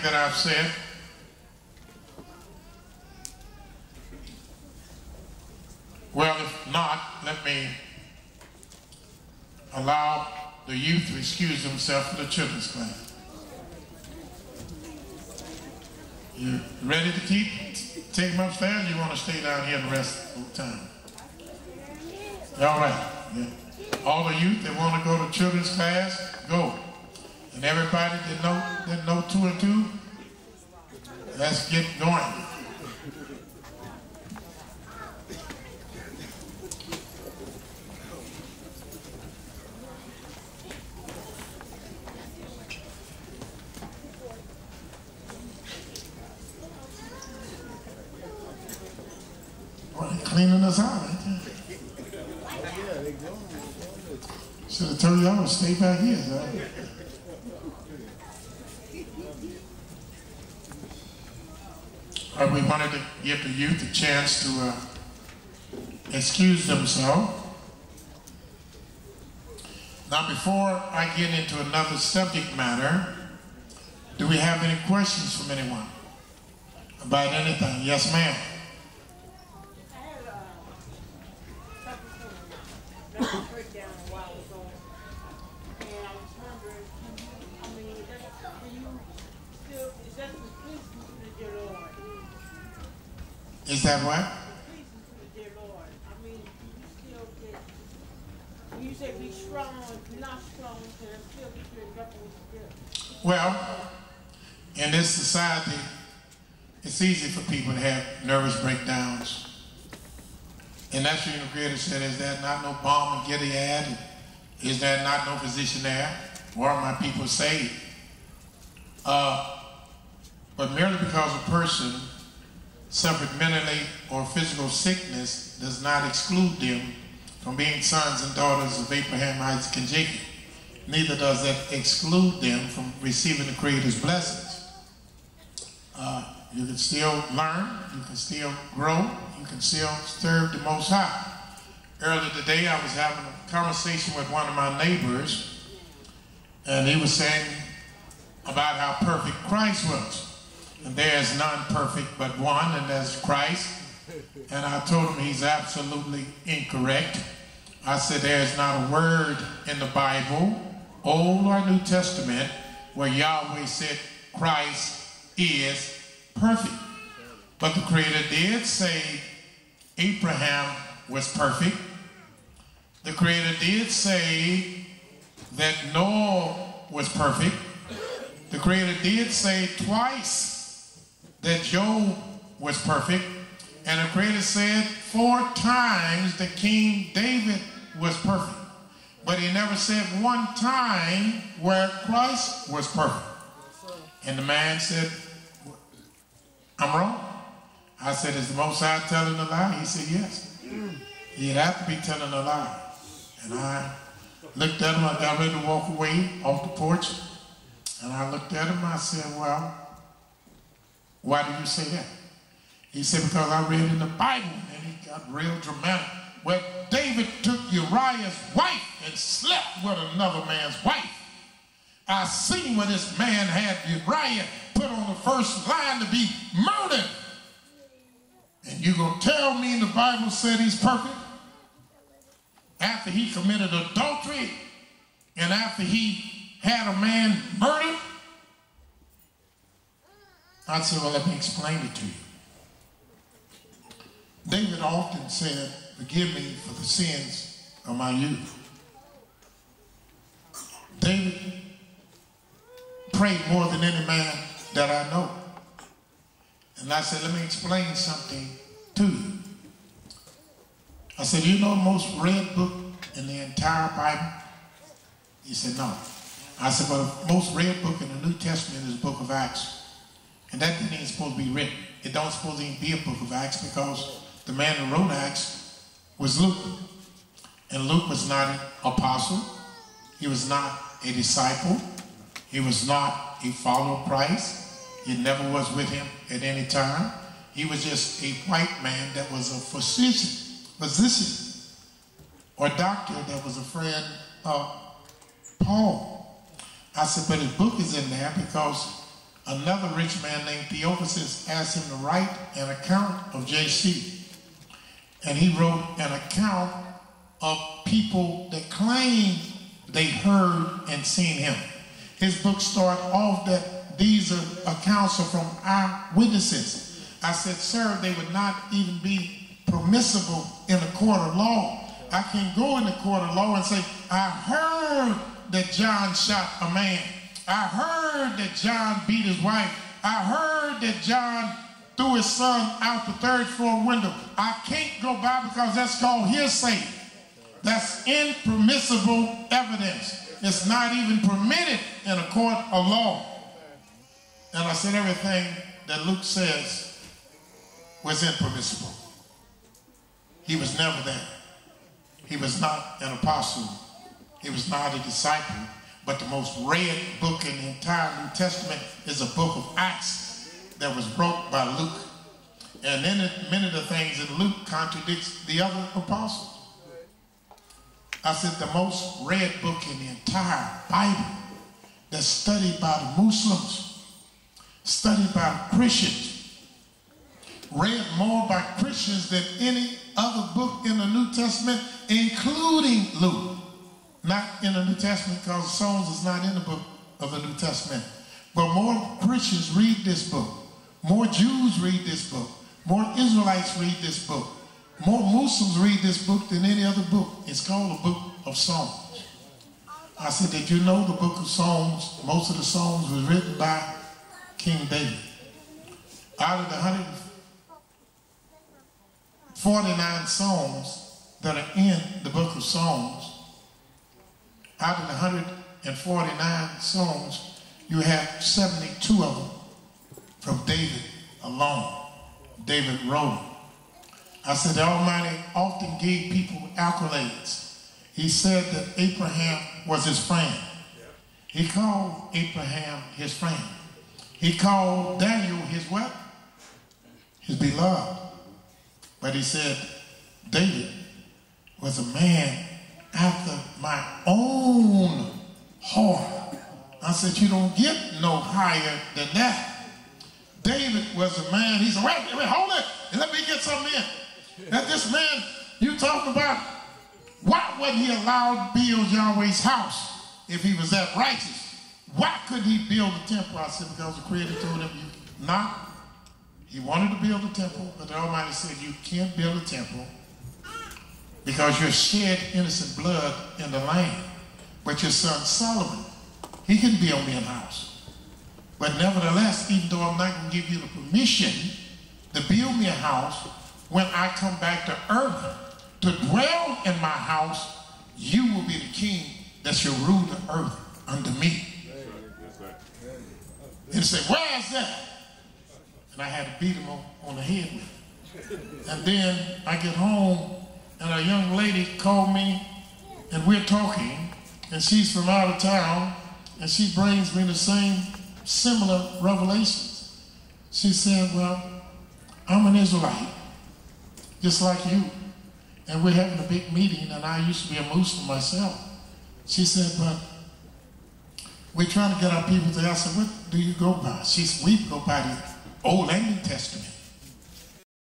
that I've said. Well, if not, let me allow the youth to excuse themselves for the children's class. You ready to take them upstairs? You want to stay down here the rest of the time? All right. Yeah. All the youth that want to go to children's class, go. And everybody that know 2 and 2, let's get going. Cleaning us out, ain't they? Should have told y'all to stay back here. We wanted to give the youth a chance to excuse themselves. Now, before I get into another subject matter, do we have any questions from anyone about anything? Yes, ma'am. Breakdown a while ago, and I was wondering, I mean, is that pleasing to the dear Lord? Is that what? Pleasing to the dear Lord. I mean, you still get, when you say be strong, not strong, can still get your weapons together. Well, in this society, it's easy for people to have nervous breakdowns. And that's when the Creator said, is there not no balm in Gilead? Is there not no physician there? Or are my people saved? But merely because a person suffered mentally or physical sickness does not exclude them from being sons and daughters of Abraham, Isaac, and Jacob. Neither does that exclude them from receiving the Creator's blessings. You can still learn, you can still grow, you can still serve the Most High. Earlier today, I was having a conversation with one of my neighbors, and he was saying about how perfect Christ was. And there is none perfect but one, and that's Christ. And I told him he's absolutely incorrect. I said there is not a word in the Bible, Old or New Testament, where Yahweh said Christ is perfect. But the Creator did say Abraham was perfect. The Creator did say that Noah was perfect. The Creator did say twice that Job was perfect. And the Creator said 4 times that King David was perfect. But he never said one time where Christ was perfect. And the man said, I'm wrong. I said, is the Most High telling a lie? He said, yes. He'd have to be telling a lie. And I looked at him. I got ready to walk away off the porch. And I looked at him. I said, well, why do you say that? He said, because I read in the Bible. And he got real dramatic. Well, David took Uriah's wife and slept with another man's wife. I seen when this man had Uriah put on the first line to be murdered. And you gonna tell me the Bible said he's perfect? After he committed adultery and after he had a man murdered? I said, well, let me explain it to you. David often said, forgive me for the sins of my youth. David prayed more than any man that I know. And I said, let me explain something to you. I said, you know the most read book in the entire Bible? He said, no. I said, well, the most read book in the New Testament is the book of Acts. And that didn't even supposed to be written. It don't supposed to even be a book of Acts because the man who wrote Acts was Luke. And Luke was not an apostle. He was not a disciple. He was not a follower of Christ. He never was with him at any time. He was just a white man that was a physician or doctor that was a friend of Paul. I said, but his book is in there because Another rich man named P.11 asked him to write an account of J.C. And he wrote an account of people that claimed they heard and seen him. His book started off that these accounts are from eyewitnesses. I said, sir, they would not even be permissible in a court of law. I can't go in the court of law and say, I heard that John shot a man. I heard that John beat his wife. I heard that John threw his son out the third floor window. I can't go by because that's called hearsay. That's impermissible evidence. It's not even permitted in a court of law. And I said everything that Luke says was impermissible. He was never there. He was not an apostle. He was not a disciple. But the most read book in the entire New Testament is a book of Acts that was wrote by Luke. And then many of the things in Luke contradicts the other apostles. I said the most read book in the entire Bible that's studied by the Muslims, studied by Christians, read more by Christians than any other book in the New Testament, including Luke. Not in the New Testament because Psalms is not in the book of the New Testament. But more Christians read this book. More Jews read this book. More Israelites read this book. More Muslims read this book than any other book. It's called the book of Psalms. I said, did you know the book of Psalms, most of the Psalms was written by King David. Out of the 149 Psalms that are in the book of Psalms, out of the 149 Psalms, you have 72 of them from David alone. David wrote them. I said the Almighty often gave people accolades. He said that Abraham was his friend. He called Abraham his friend. He called Daniel his what? His beloved. But he said David was a man after my own heart. I said, you don't get no higher than that. David was a man, he said, wait, hold it, and let me get something in. That this man you talking about, why wasn't he allowed to build Yahweh's house if he was that righteous? Why couldn't he build a temple? I said, because the Creator told him, you not. He wanted to build a temple, but the Almighty said, you can't build a temple because you shed innocent blood in the land. But your son Solomon, he can build me a house. But nevertheless, even though I'm not going to give you the permission to build me a house, when I come back to earth to dwell in my house, you will be the king that shall rule the earth under me. And he said, where is that? And I had to beat him on the head with it. And then I get home, and a young lady called me, and we're talking, and she's from out of town, and she brings me the same similar revelations. She said, well, I'm an Israelite, just like you, and we're having a big meeting, and I used to be a Muslim myself. She said, but we're trying to get our people to. I said, what do you go by? She said, we go by the Old and New Testament.